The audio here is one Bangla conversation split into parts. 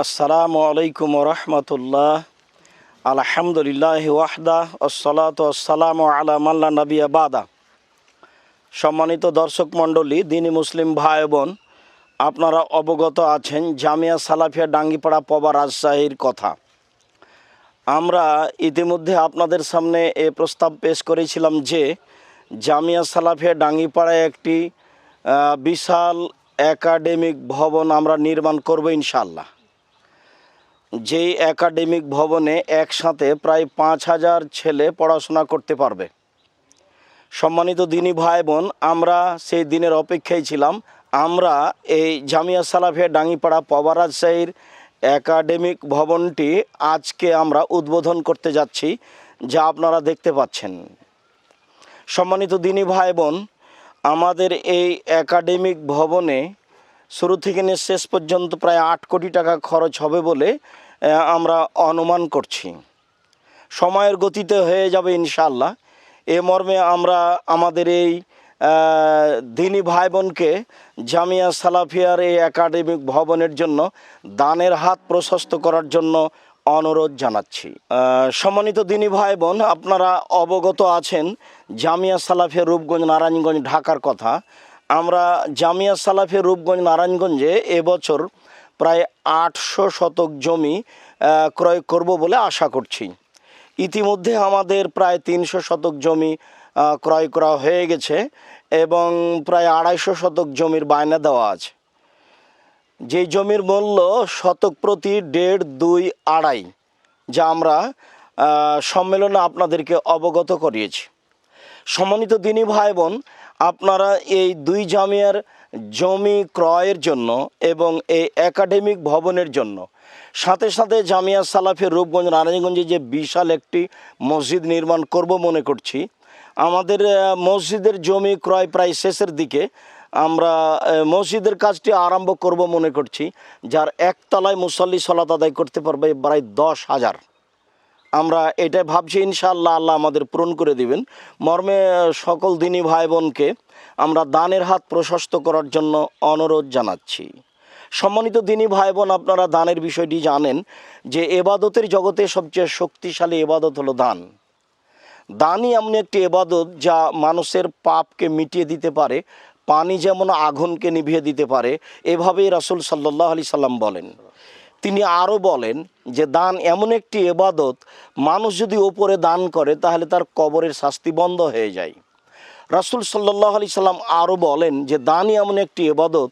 আসসালামু আলাইকুম রহমতুল্লাহ। আলহামদুলিল্লাহ ওয়াহদা আসসালাতু আসসালামু আলা মাল্লা নবিয়া বাদা। সম্মানিত দর্শক মণ্ডলী, দিনী মুসলিম ভাই বোন, আপনারা অবগত আছেন জামিয়া সালাফিয়া ডাঙ্গিপাড়া পবা রাজশাহীর কথা। আমরা ইতিমধ্যে আপনাদের সামনে এ প্রস্তাব পেশ করেছিলাম যে জামিয়া সালাফিয়া ডাঙ্গিপাড়ায় একটি বিশাল একাডেমিক ভবন আমরা নির্মাণ করব ইনশাআল্লাহ। যেই একাডেমিক ভবনে একসাথে প্রায় 5,000 ছেলে পড়াশোনা করতে পারবে। সম্মানিত দিনী ভাই বোন, আমরা সেই দিনের অপেক্ষায় ছিলাম। আমরা এই জামিয়া সালাফিয়া ডাঙ্গিপাড়া পবা রাজশাহীর একাডেমিক ভবনটি আজকে আমরা উদ্বোধন করতে যাচ্ছি, যা আপনারা দেখতে পাচ্ছেন। সম্মানিত দিনী ভাই বোন, আমাদের এই একাডেমিক ভবনে শুরু থেকে নিয়ে শেষ পর্যন্ত প্রায় 8 কোটি টাকা খরচ হবে বলে আমরা অনুমান করছি। সময়ের গতিতে হয়ে যাবে ইনশাআল্লাহ। এ মর্মে আমরা আমাদের এই দিনী ভাই বোনকে জামিয়া সালাফিয়ার এই একাডেমিক ভবনের জন্য দানের হাত প্রশস্ত করার জন্য অনুরোধ জানাচ্ছি। সম্মানিত দিনী ভাই বোন, আপনারা অবগত আছেন জামিয়া সালাফিয়া রূপগঞ্জ নারায়ণগঞ্জ ঢাকার কথা। আমরা জামিয়া সালাফিয়া রূপগঞ্জ নারায়ণগঞ্জে এবছর প্রায় 800 শতক জমি ক্রয় করব বলে আশা করছি। ইতিমধ্যে আমাদের প্রায় 300 শতক জমি ক্রয় করা হয়ে গেছে এবং প্রায় 250 শতক জমির বায়না দেওয়া আছে। যেই জমির মূল্য শতক প্রতি 1.5, 2, 2.5, যা আমরা সম্মেলনে আপনাদেরকে অবগত করিয়েছি। সম্মানিত দিনী ভাই বোন, আপনারা এই 2 জামিয়ার জমি ক্রয়ের জন্য এবং এই একাডেমিক ভবনের জন্য সাথে সাথে জামিয়া সালাফিয়া রূপগঞ্জ নারায়ণগঞ্জে যে বিশাল একটি মসজিদ নির্মাণ করব মনে করছি, আমাদের মসজিদের জমি ক্রয় প্রায় শেষের দিকে। আমরা মসজিদের কাজটি আরম্ভ করব মনে করছি, যার একতলায় মুসল্লি সালাত আদায় করতে পারবে প্রায় 10,000। আমরা এটাই ভাবছি, ইনশাআল্লাহ আল্লাহ আমাদের পূরণ করে দিবেন। মর্মে সকল দিনী ভাই বোনকে আমরা দানের হাত প্রশস্ত করার জন্য অনুরোধ জানাচ্ছি। সম্মানিত দিনী ভাই বোন, আপনারা দানের বিষয়টি জানেন যে এবাদতের জগতে সবচেয়ে শক্তিশালী এবাদত হলো দান। দানই এমন একটি এবাদত যা মানুষের পাপকে মিটিয়ে দিতে পারে, পানি যেমন আগুনকে নিভিয়ে দিতে পারে, এভাবেই রাসূল সাল্লাল্লাহু আলাইহি সাল্লাম বলেন। তিনি আরও বলেন যে দান এমন একটি এবাদত, মানুষ যদি ওপরে দান করে তাহলে তার কবরের শাস্তি বন্ধ হয়ে যায়। রাসূল সাল্লাল্লাহু আলাইহি সাল্লাম আরও বলেন যে দানই এমন একটি এবাদত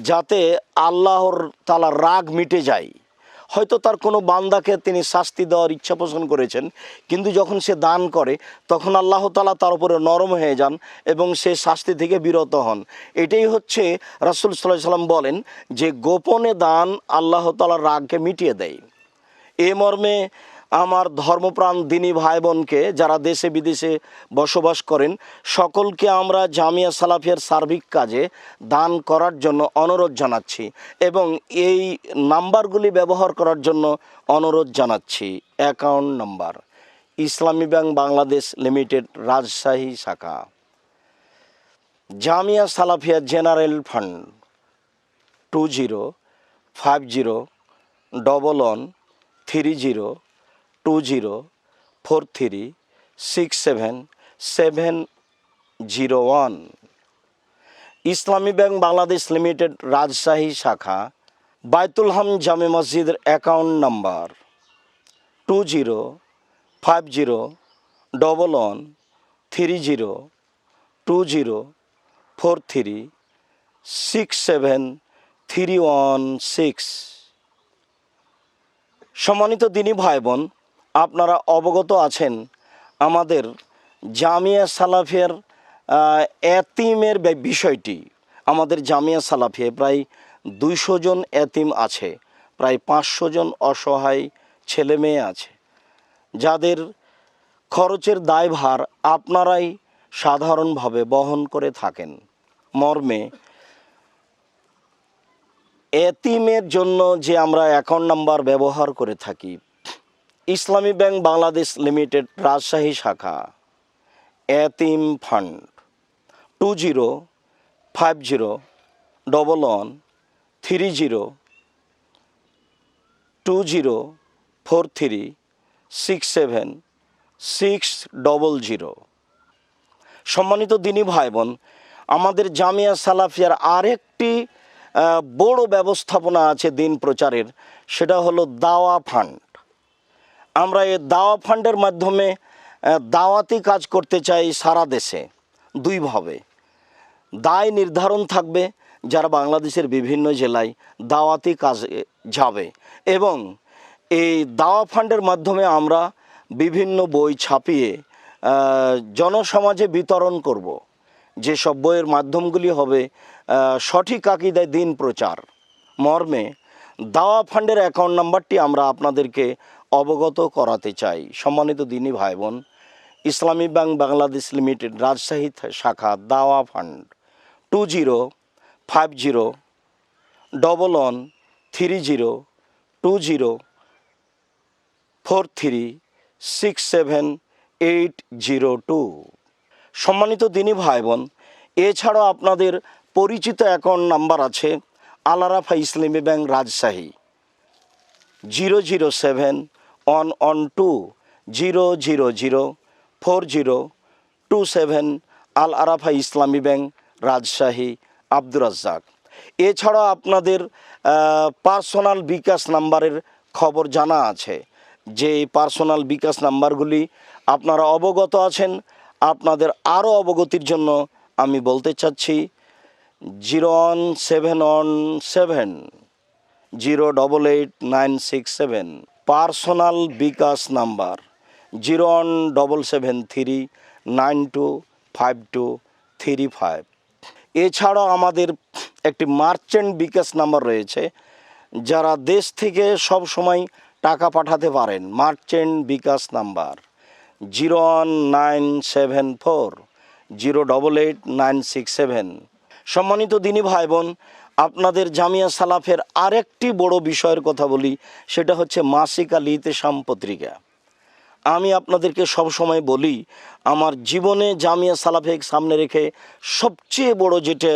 যাতে আল্লাহর তাআলার রাগ মিটে যায়। হয়তো তার কোনো বান্দাকে তিনি শাস্তি দেওয়ার ইচ্ছা পোষণ করেছেন, কিন্তু যখন সে দান করে তখন আল্লাহ তাআলা তার উপরে নরম হয়ে যান এবং সে শাস্তি থেকে বিরত হন। এটাই হচ্ছে রাসূল সাল্লাল্লাহু আলাইহি সাল্লাম বলেন যে গোপনে দান আল্লাহ তাআলার রাগকে মিটিয়ে দেয়। এ মর্মে আমার ধর্মপ্রাণ দিনী ভাই বোনকে যারা দেশে বিদেশে বসবাস করেন, সকলকে আমরা জামিয়া সালাফিয়ার সার্বিক কাজে দান করার জন্য অনুরোধ জানাচ্ছি এবং এই নাম্বারগুলি ব্যবহার করার জন্য অনুরোধ জানাচ্ছি। অ্যাকাউন্ট নাম্বার: ইসলামী ব্যাংক বাংলাদেশ লিমিটেড, রাজশাহী শাখা, জামিয়া সালাফিয়া জেনারেল ফান্ড 2050112043677001। ইসলামী ব্যাংক বাংলাদেশ লিমিটেড রাজশাহী শাখা, বায়তুল হাম জামে মসজিদের অ্যাকাউন্ট নাম্বার 2050112043673116। সম্মানিত দিনী ভাই বোন, আপনারা অবগত আছেন আমাদের জামিয়া সালাফিয়ার এতিমের বিষয়টি। আমাদের জামিয়া সালাফিয়ায় প্রায় 200 জন এতিম আছে, প্রায় 500 জন অসহায় ছেলে মেয়ে আছে, যাদের খরচের দায়ভার আপনারাই সাধারণভাবে বহন করে থাকেন। মর্মে এতিমের জন্য যে আমরা অ্যাকাউন্ট নাম্বার ব্যবহার করে থাকি, ইসলামী ব্যাংক বাংলাদেশ লিমিটেড রাজশাহী শাখা, এতিম ফান্ড 20501130 2043676000। সম্মানিত দিনী ভাই বোন, আমাদের জামিয়া সালাফিয়ার আরেকটি বড় ব্যবস্থাপনা আছে দিন প্রচারের, সেটা হলো দাওয়া ফান্ড। আমরা এই দাওয়া ফান্ডের মাধ্যমে দাওয়াতি কাজ করতে চাই সারা দেশে দুইভাবে। দায় নির্ধারণ থাকবে যারা বাংলাদেশের বিভিন্ন জেলায় দাওয়াতি কাজে যাবে, এবং এই দাওয়া ফান্ডের মাধ্যমে আমরা বিভিন্ন বই ছাপিয়ে জনসমাজে বিতরণ করব। যেসব বইয়ের মাধ্যমগুলি হবে সঠিক আকীদায় দিন প্রচার মর্মে। দাওয়া ফান্ডের অ্যাকাউন্ট নাম্বারটি আমরা আপনাদেরকে অবগত করাতে চাই। সম্মানিত দিনী ভাই বোন, ইসলামী ব্যাংক বাংলাদেশ লিমিটেড রাজশাহী শাখা দাওয়া ফান্ড 2050113043678002। সম্মানিত দিনী ভাই বোন, এছাড়াও আপনাদের পরিচিত অ্যাকাউন্ট নাম্বার আছে আল-আরাফা ইসলামী ব্যাংক রাজশাহী 0071120004027 আল-আরাফা ইসলামী ব্যাংক রাজশাহী আব্দুর রাজ্জাক। এছাড়াও আপনাদের পার্সোনাল বিকাশ নাম্বারের খবর জানা আছে। যে পার্সোনাল বিকাশ নাম্বারগুলি আপনারা অবগত আছেন, আপনাদের আরও অবগতির জন্য আমি বলতে চাচ্ছি 01717088967, পার্সোনাল বিকাশ নাম্বার 01773925235। এছাড়াও আমাদের একটি মার্চেন্ট বিকাশ নাম্বার রয়েছে, যারা দেশ থেকে সব সময় টাকা পাঠাতে পারেন। মার্চেন্ট বিকাশ নাম্বার 01974088967। সম্মানিত দিনী ভাই বোন, আপনাদের জামিয়া সালাফের আরেকটি বড় বিষয়ের কথা বলি, সেটা হচ্ছে মাসিক আল ইতিসাম পত্রিকা। আমি আপনাদেরকে সব সময় বলি, আমার জীবনে জামিয়া সালাফের সামনে রেখে সবচেয়ে বড় যেটা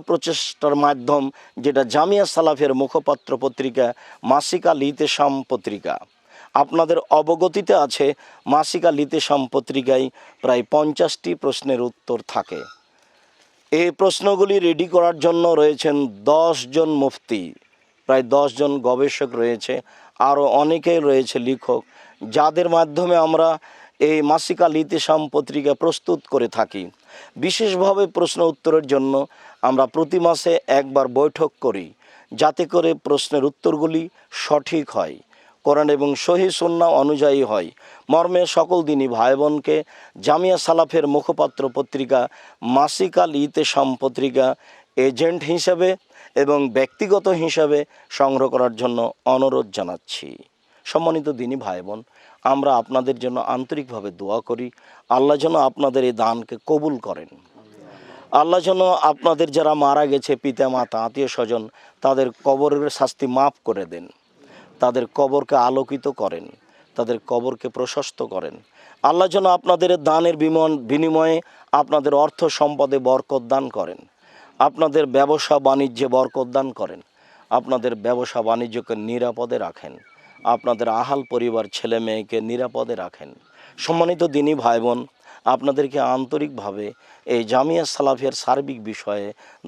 প্রচেষ্টার মাধ্যম, যেটা জামিয়া সালাফের মুখপাত্র পত্রিকা মাসিক আল ইতিসাম পত্রিকা। আপনাদের অবগতিতে আছে, মাসিক আল ইতিসাম পত্রিকায় প্রায় 50টি প্রশ্নের উত্তর থাকে। এই প্রশ্নগুলি রেডি করার জন্য রয়েছেন 10 জন মুফতি, প্রায় 10 জন গবেষক রয়েছে, আরও অনেকেই রয়েছে লেখক, যাদের মাধ্যমে আমরা এই মাসিক আল ইতিসাম পত্রিকা প্রস্তুত করে থাকি। বিশেষভাবে প্রশ্ন উত্তরের জন্য আমরা প্রতি মাসে একবার বৈঠক করি, যাতে করে প্রশ্নের উত্তরগুলি সঠিক হয়, কোরআন এবং সহিহ সুন্নাহ অনুযায়ী হয়। মর্মে সকল দিনী ভাই বোনকে জামিয়া সালাফের মুখপাত্র পত্রিকা মাসিক আল ইতিসাম পত্রিকা এজেন্ট হিসাবে এবং ব্যক্তিগত হিসাবে সংগ্রহ করার জন্য অনুরোধ জানাচ্ছি। সম্মানিত দিনী ভাই বোন, আমরা আপনাদের জন্য আন্তরিকভাবে দোয়া করি, আল্লাহ যেন আপনাদের এই দানকে কবুল করেন। আল্লাহ যেন আপনাদের যারা মারা গেছে, পিতা মাতা আত্মীয় স্বজন, তাদের কবরের শাস্তি মাফ করে দেন, তাদের কবরকে আলোকিত করেন, তাদের কবরকে প্রশস্ত করেন। আল্লাহ যেন আপনাদের দানের বিনিময়ে আপনাদের অর্থ সম্পদে বরকত দান করেন, আপনাদের ব্যবসা বাণিজ্যে বরকত দান করেন, আপনাদের ব্যবসা বাণিজ্যকে নিরাপদে রাখেন, আপনাদের আহাল পরিবার ছেলে মেয়েকে নিরাপদে রাখেন। সম্মানিত দিনী ভাই বোন, আপনাদেরকে আন্তরিকভাবে এই জামিয়া সালাফিয়ার সার্বিক বিষয়ে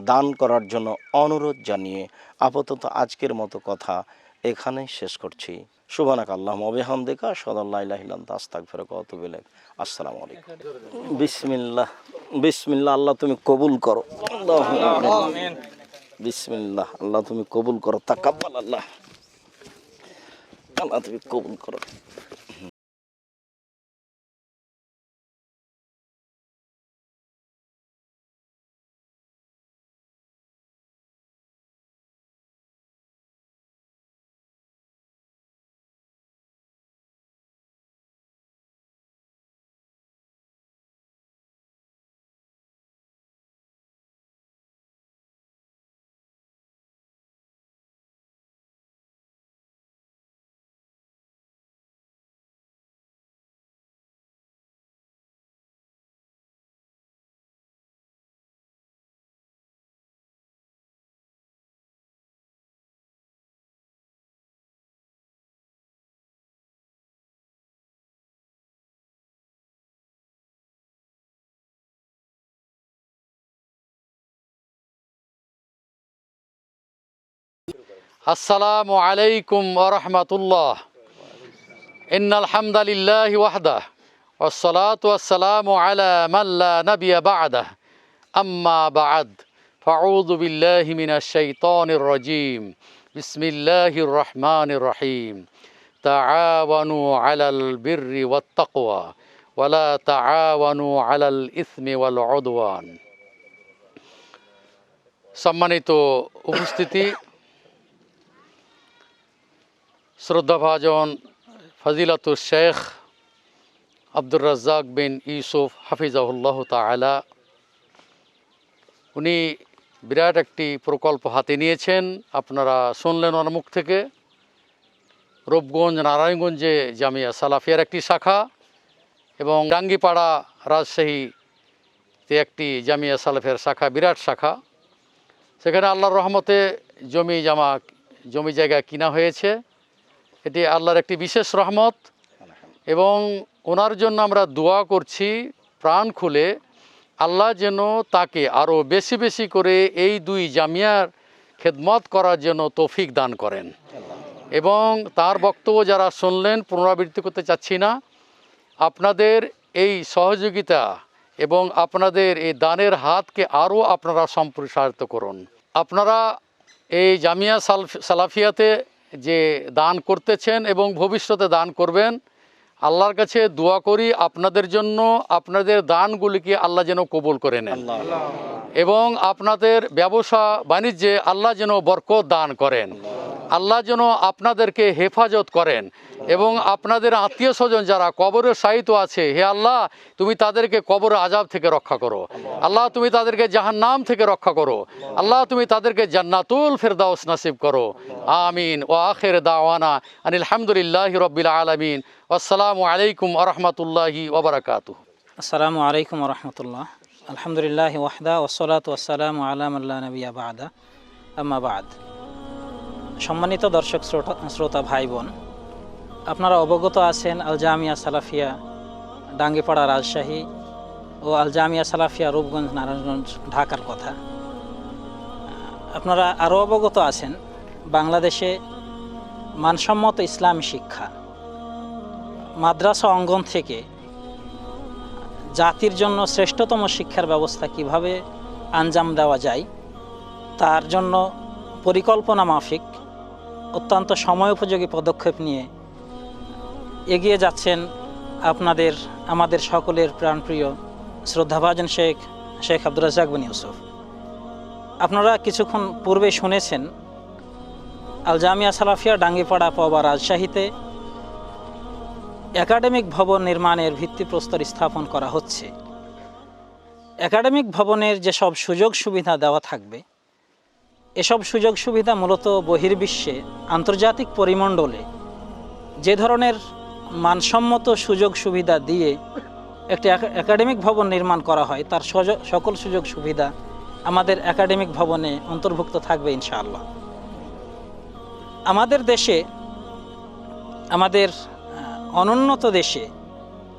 দান করার জন্য অনুরোধ জানিয়ে আপাতত আজকের মতো কথা এখানেই শেষ করছি। সুবহানাক আল্লাহুম্মা ওয়া বিহামদিকা আশহাদু আল্লা ইলাহা ইল্লা আনতা আস্তাগফিরুকা ওয়া আতুবু ইলাইক। আসসালামু আলাইকুম। বিসমিল্লাহ, বিসমিল্লাহ। আল্লাহ তুমি কবুল করো। আল্লাহুম্মা আমিন। বিসমিল্লাহ। আল্লাহ তুমি কবুল করো। তাকাব্বাল আল্লাহ। আল্লাহ তুমি কবুল করো। আসসালামু আলাইকুম ওয়া রাহমাতুল্লাহ। ইন্নাল হামদালিল্লাহি ওয়াহদাহ ওয়াসসালাতু ওয়াসসালামু আলা মান লা নাবিয়্যা বা'দাহ। আম্মা বা'দ। ফাউযু বিল্লাহি মিনাশ শাইতানির রাজীম। বিসমিল্লাহির রহমানির রহিম। তাআওয়ানু আলাল বিররি ওয়াত তাকওয়া ওয়া লা তাআওয়ানু আলাল ইসমি ওয়াল উদওয়ান। সম্মানিত উপস্থিতি, শ্রদ্ধাভাজন ফজিলাতুল শেখ আব্দুর রাজ্জাক বিন ইউসুফ হাফিজাহুল্লাহ তাআলা, উনি বিরাট একটি প্রকল্প হাতে নিয়েছেন। আপনারা শুনলেন ওনার মুখ থেকে। রূপগঞ্জ নারায়ণগঞ্জে জামিয়া সালাফিয়ার একটি শাখা এবং ডাঙ্গিপাড়া রাজশাহীতে একটি জামিয়া সালাফিয়ার শাখা, বিরাট শাখা। সেখানে আল্লাহর রহমতে জমি জায়গা কিনা হয়েছে। এটি আল্লাহর একটি বিশেষ রহমত এবং ওনার জন্য আমরা দোয়া করছি প্রাণ খুলে, আল্লাহ যেন তাকে আরও বেশি বেশি করে এই দুই জামিয়ার খেদমত করার জন্য তৌফিক দান করেন। এবং তার বক্তব্য যারা শুনলেন, পুনরাবৃত্তি করতে চাচ্ছি না, আপনাদের এই সহযোগিতা এবং আপনাদের এই দানের হাতকে আরও আপনারা সম্প্রসারিত করুন। আপনারা এই জামিয়া সালাফিয়াতে যে দান করতেছেন এবং ভবিষ্যতে দান করবেন, আল্লাহর কাছে দোয়া করি আপনাদের জন্য, আপনাদের দানগুলিকে আল্লাহ যেন কবুল করে নেন এবং আপনাদের ব্যবসা বাণিজ্যে আল্লাহ যেন বরকত দান করেন, আল্লাহ যেন আপনাদেরকে হেফাজত করেন এবং আপনাদের আত্মীয় স্বজন যারা কবরে শায়িত আছে, হে আল্লাহ তুমি তাদেরকে কবর আযাব থেকে রক্ষা করো, আল্লাহ তুমি তাদেরকে জাহান্নাম থেকে রক্ষা করো, আল্লাহ তুমি তাদেরকে জান্নাতুল ফেরদাউস নসিব করো। আমিন। ওয়া আখির দাওয়ানা আনিল হামদুলিল্লাহি রাব্বিল আলামিন। আসসালামু আলাইকুম ওয়া রাহমাতুল্লাহি ওয়া বারাকাতুহু। আসসালামু আলাইকুম ওয়া রাহমাতুল্লাহ। আলহামদুলিল্লাহি ওয়াহদা ওয়াসসালাতু ওয়াসসালামু আলা মান লা নাবিয়্যা বা'দা। আম্মা বা'দ। সম্মানিত দর্শক শ্রোতা ভাই বোন, আপনারা অবগত আছেন আল জামিয়া সালাফিয়া ডাঙ্গিপাড়া রাজশাহী ও আল জামিয়া সালাফিয়া রূপগঞ্জ নারায়ণগঞ্জ ঢাকার কথা। আপনারা আরও অবগত আছেন বাংলাদেশে মানসম্মত ইসলামী শিক্ষা মাদ্রাসা অঙ্গন থেকে জাতির জন্য শ্রেষ্ঠতম শিক্ষার ব্যবস্থা কিভাবে আঞ্জাম দেওয়া যায় তার জন্য পরিকল্পনা মাফিক অত্যন্ত সময় উপযোগী পদক্ষেপ নিয়ে এগিয়ে যাচ্ছেন আমাদের সকলের প্রাণপ্রিয় শ্রদ্ধাভাজন শেখ আব্দুর রাজ্জাক বিন ইউসুফ। আপনারা কিছুক্ষণ পূর্বে শুনেছেন আল জামিয়া সালাফিয়া ডাঙ্গিপাড়া পবা রাজশাহীতে একাডেমিক ভবন নির্মাণের ভিত্তিপ্রস্তর স্থাপন করা হচ্ছে। একাডেমিক ভবনের যেসব সুযোগ সুবিধা দেওয়া থাকবে, এসব সুযোগ সুবিধা মূলত বহির্বিশ্বে আন্তর্জাতিক পরিমণ্ডলে যে ধরনের মানসম্মত সুযোগ সুবিধা দিয়ে একটি একাডেমিক ভবন নির্মাণ করা হয়, তার সকল সুযোগ সুবিধা আমাদের একাডেমিক ভবনে অন্তর্ভুক্ত থাকবে ইনশাআল্লাহ। আমাদের দেশে, আমাদের অনুন্নত দেশে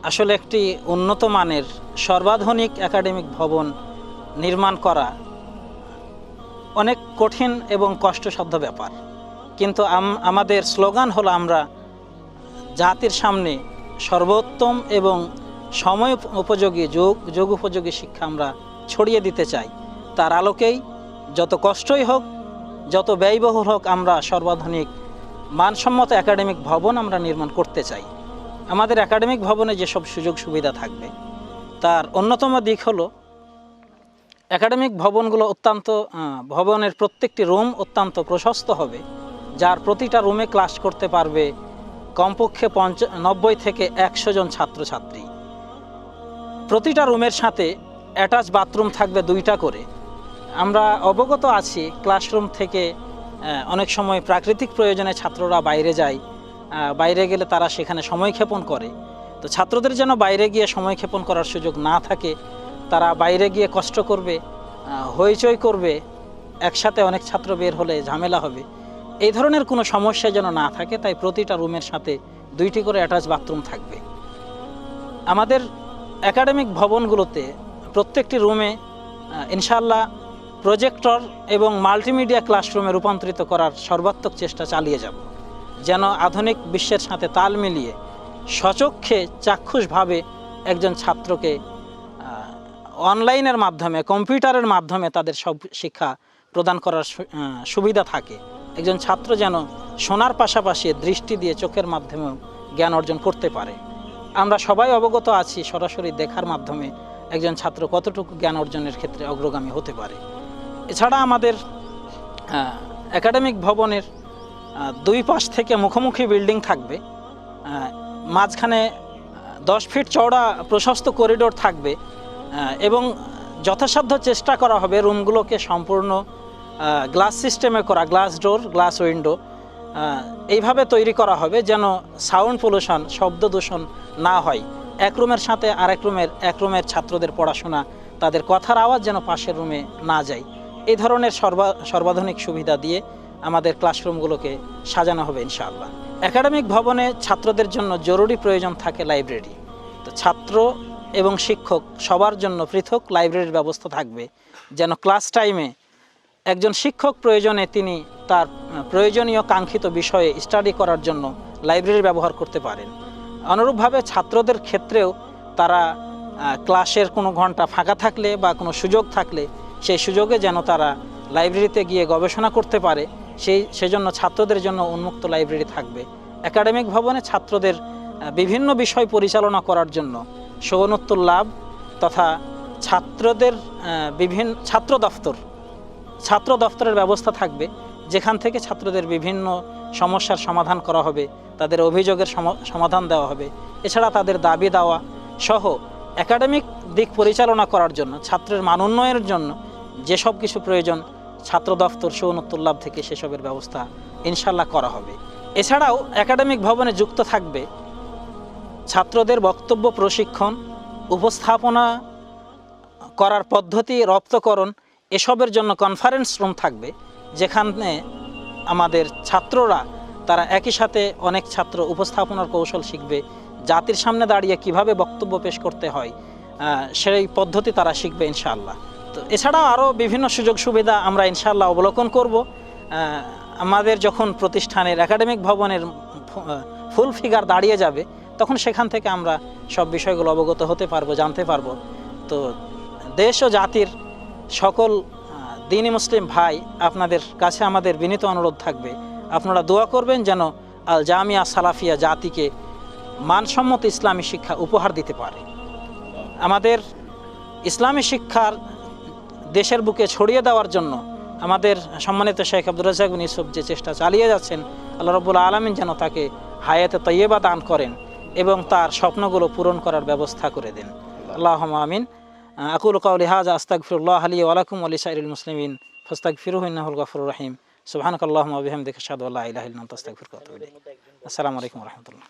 আসলে একটি উন্নত মানের সর্বাধুনিক একাডেমিক ভবন নির্মাণ করা অনেক কঠিন এবং কষ্টসাধ্য ব্যাপার। কিন্তু আমাদের স্লোগান হলো আমরা জাতির সামনে সর্বোত্তম এবং সময় উপযোগী যুগ উপযোগী শিক্ষা আমরা ছড়িয়ে দিতে চাই। তার আলোকেই যত কষ্টই হোক, যত ব্যয়বহুল হোক, আমরা সর্বাধুনিক মানসম্মত একাডেমিক ভবন আমরা নির্মাণ করতে চাই। আমাদের একাডেমিক ভবনে যেসব সুযোগ সুবিধা থাকবে তার অন্যতম দিক হলো একাডেমিক ভবনগুলো ভবনের প্রত্যেকটি রুম অত্যন্ত প্রশস্ত হবে, যার প্রতিটা রুমে ক্লাস করতে পারবে কমপক্ষে 90 থেকে 100 জন ছাত্রছাত্রী। প্রতিটা রুমের সাথে অ্যাটাচ বাথরুম থাকবে 2টা করে। আমরা অবগত আছি ক্লাসরুম থেকে অনেক সময় প্রাকৃতিক প্রয়োজনে ছাত্ররা বাইরে যায়, বাইরে গেলে তারা সেখানে সময়ক্ষেপণ করে। তো ছাত্রদের যেন বাইরে গিয়ে সময়ক্ষেপণ করার সুযোগ না থাকে, তারা বাইরে গিয়ে কষ্ট করবে, হইচই করবে, একসাথে অনেক ছাত্র বের হলে ঝামেলা হবে, এই ধরনের কোনো সমস্যা যেন না থাকে, তাই প্রতিটা রুমের সাথে 2টি করে অ্যাটাচ বাথরুম থাকবে। আমাদের একাডেমিক ভবনগুলোতে প্রত্যেকটি রুমে ইনশাআল্লাহ প্রজেক্টর এবং মাল্টিমিডিয়া ক্লাসরুমে রূপান্তরিত করার সর্বাত্মক চেষ্টা চালিয়ে যাব, যেন আধুনিক বিশ্বের সাথে তাল মিলিয়ে সচক্ষে চাক্ষুষভাবে একজন ছাত্রকে অনলাইনের মাধ্যমে, কম্পিউটারের মাধ্যমে তাদের সব শিক্ষা প্রদান করার সুবিধা থাকে। একজন ছাত্র যেন শোনার পাশাপাশি দৃষ্টি দিয়ে চোখের মাধ্যমেও জ্ঞান অর্জন করতে পারে। আমরা সবাই অবগত আছি সরাসরি দেখার মাধ্যমে একজন ছাত্র কতটুকু জ্ঞান অর্জনের ক্ষেত্রে অগ্রগামী হতে পারে। এছাড়া আমাদের একাডেমিক ভবনের দুই পাশ থেকে মুখোমুখি বিল্ডিং থাকবে, মাঝখানে 10 ফিট চওড়া প্রশস্ত করিডোর থাকবে এবং যথাসাধ্য চেষ্টা করা হবে রুমগুলোকে সম্পূর্ণ গ্লাস সিস্টেমে করা, গ্লাস ডোর, গ্লাস উইন্ডো এইভাবে তৈরি করা হবে যেন সাউন্ড পলিউশন, শব্দ দূষণ না হয়। এক রুমের সাথে এক রুমের ছাত্রদের পড়াশোনা, তাদের কথার আওয়াজ যেন পাশের রুমে না যায়। এই ধরনের সর্বাধুনিক সুবিধা দিয়ে আমাদের ক্লাসরুমগুলোকে সাজানো হবে ইনশাআল্লাহ। একাডেমিক ভবনে ছাত্রদের জন্য জরুরি প্রয়োজন থাকে লাইব্রেরি। তো ছাত্র এবং শিক্ষক সবার জন্য পৃথক লাইব্রেরির ব্যবস্থা থাকবে, যেন ক্লাস টাইমে একজন শিক্ষক প্রয়োজনে তিনি তার প্রয়োজনীয় কাঙ্ক্ষিত বিষয়ে স্টাডি করার জন্য লাইব্রেরি ব্যবহার করতে পারেন। অনুরূপভাবে ছাত্রদের ক্ষেত্রেও তারা ক্লাসের কোনো ঘন্টা ফাঁকা থাকলে বা কোনো সুযোগ থাকলে সেই সুযোগে যেন তারা লাইব্রেরিতে গিয়ে গবেষণা করতে পারে, সেজন্য ছাত্রদের জন্য উন্মুক্ত লাইব্রেরি থাকবে। একাডেমিক ভবনে ছাত্রদের বিভিন্ন বিষয় পরিচালনা করার জন্য সৌনতুল লাভ তথা ছাত্রদের বিভিন্ন ছাত্র দফতরের ব্যবস্থা থাকবে, যেখান থেকে ছাত্রদের বিভিন্ন সমস্যার সমাধান করা হবে, তাদের অভিযোগের সমাধান দেওয়া হবে। এছাড়া তাদের দাবি দাওয়া সহ একাডেমিক দিক পরিচালনা করার জন্য, ছাত্রের মান উন্নয়নের জন্য যেসব কিছু প্রয়োজন ছাত্র দফতর সৌনতুল লাভ থেকে সেসবের ব্যবস্থা ইনশাল্লাহ করা হবে। এছাড়াও একাডেমিক ভবনে যুক্ত থাকবে ছাত্রদের বক্তব্য প্রশিক্ষণ, উপস্থাপনা করার পদ্ধতি রপ্তকরণ, এসবের জন্য কনফারেন্স রুম থাকবে, যেখানে আমাদের ছাত্ররা তারা একই সাথে অনেক ছাত্র উপস্থাপনার কৌশল শিখবে, জাতির সামনে দাঁড়িয়ে কিভাবে বক্তব্য পেশ করতে হয় সেই পদ্ধতি তারা শিখবে ইনশাআল্লাহ। তো এছাড়াও আরও বিভিন্ন সুযোগ সুবিধা আমরা ইনশাআল্লাহ অবলোকন করব। আমাদের যখন প্রতিষ্ঠানের একাডেমিক ভবনের ফুল ফিগার দাঁড়িয়ে যাবে, তখন সেখান থেকে আমরা সব বিষয়গুলো অবগত হতে পারবো, জানতে পারবো। তো দেশ ও জাতির সকল দ্বীনি মুসলিম ভাই, আপনাদের কাছে আমাদের বিনীত অনুরোধ থাকবে, আপনারা দোয়া করবেন যেন আল জামিয়া সালাফিয়া জাতিকে মানসম্মত ইসলামী শিক্ষা উপহার দিতে পারে। আমাদের ইসলামী শিক্ষার দেশের বুকে ছড়িয়ে দেওয়ার জন্য আমাদের সম্মানিত শেখ আব্দুর রাজ্জাক বিন ইউসুফ যে চেষ্টা চালিয়ে যাচ্ছেন, আল্লাহ রাব্বুল আলামিন যেন তাকে হায়াতে তৈয়বা দান করেন এবং তার স্বপ্নগুলো পূরণ করার ব্যবস্থা করে দেন। আল্লাহুম্মা আমিন। আকুলু কাওলি হাযা আস্তাগফিরুল্লাহ লি ওয়া লাকুম ওয়া লিসাইরিল মুসলিমিন ফাস্তাগফিরুহু ইন্নাহুল গফুরুর রহিম। সুবহানাকাল্লাহুম্মা ওয়া বিহামদিকা আশহাদু আল্লা ইলাহা ইল্লা আনতা আস্তাগফিরুকা ওয়া আতুবু ইলাইক। আসসালামু আলাইকুম ওয়া রাহমাতুল্লাহ।